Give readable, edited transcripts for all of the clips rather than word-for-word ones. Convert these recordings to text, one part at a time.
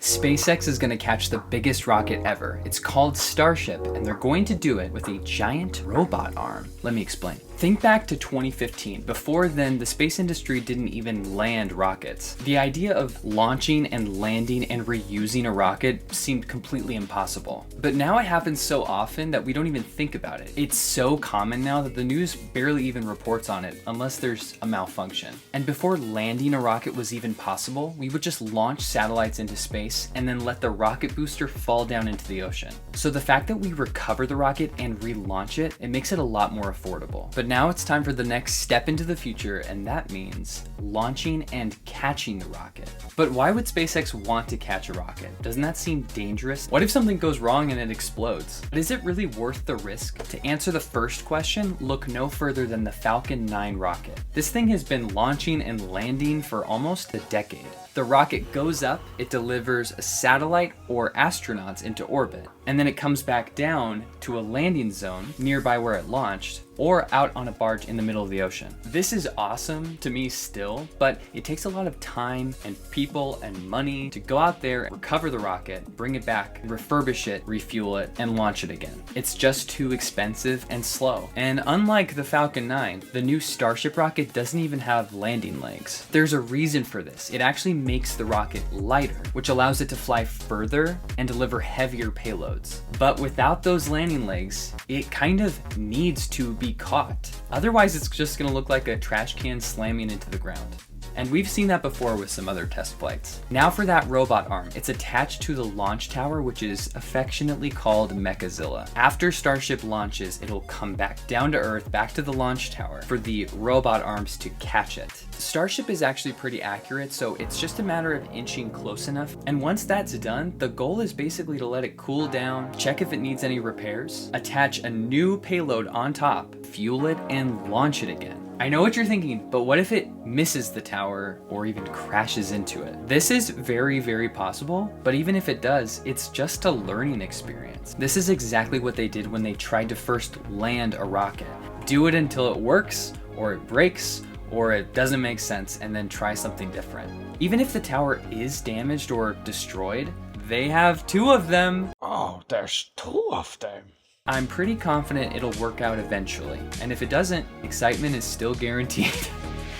SpaceX is going to catch the biggest rocket ever. It's called Starship, and they're going to do it with a giant robot arm. Let me explain. Think back to 2015. Before then, the space industry didn't even land rockets. The idea of launching and landing and reusing a rocket seemed completely impossible. But now it happens so often that we don't even think about it. It's so common now that the news barely even reports on it unless there's a malfunction. And before landing a rocket was even possible, we would just launch satellites into space and then let the rocket booster fall down into the ocean. So the fact that we recover the rocket and relaunch it, it makes it a lot more affordable. But now it's time for the next step into the future, and that means launching and catching the rocket. But why would SpaceX want to catch a rocket? Doesn't that seem dangerous? What if something goes wrong and it explodes? But is it really worth the risk? To answer the first question, look no further than the Falcon 9 rocket. This thing has been launching and landing for almost a decade. The rocket goes up, it delivers a satellite or astronauts into orbit, and then it comes back down to a landing zone nearby where it launched, or out on a barge in the middle of the ocean. This is awesome to me still, but it takes a lot of time and people and money to go out there, recover the rocket, bring it back, refurbish it, refuel it, and launch it again. It's just too expensive and slow. And unlike the Falcon 9, the new Starship rocket doesn't even have landing legs. There's a reason for this. It actually makes the rocket lighter, which allows it to fly further and deliver heavier payloads. But without those landing legs, it kind of needs to be caught. Otherwise, it's just gonna look like a trash can slamming into the ground. And we've seen that before with some other test flights. Now for that robot arm, it's attached to the launch tower, which is affectionately called Mechazilla. After Starship launches, it'll come back down to Earth, back to the launch tower for the robot arms to catch it. Starship is actually pretty accurate, so it's just a matter of inching close enough. And once that's done, the goal is basically to let it cool down, check if it needs any repairs, attach a new payload on top, fuel it, and launch it again. I know what you're thinking, but what if it misses the tower or even crashes into it? This is very, very possible, but even if it does, it's just a learning experience. This is exactly what they did when they tried to first land a rocket. Do it until it works, or it breaks, or it doesn't make sense, and then try something different. Even if the tower is damaged or destroyed, they have two of them. Oh, there's two of them. I'm pretty confident it'll work out eventually, and if it doesn't, excitement is still guaranteed.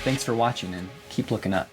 Thanks for watching, and keep looking up.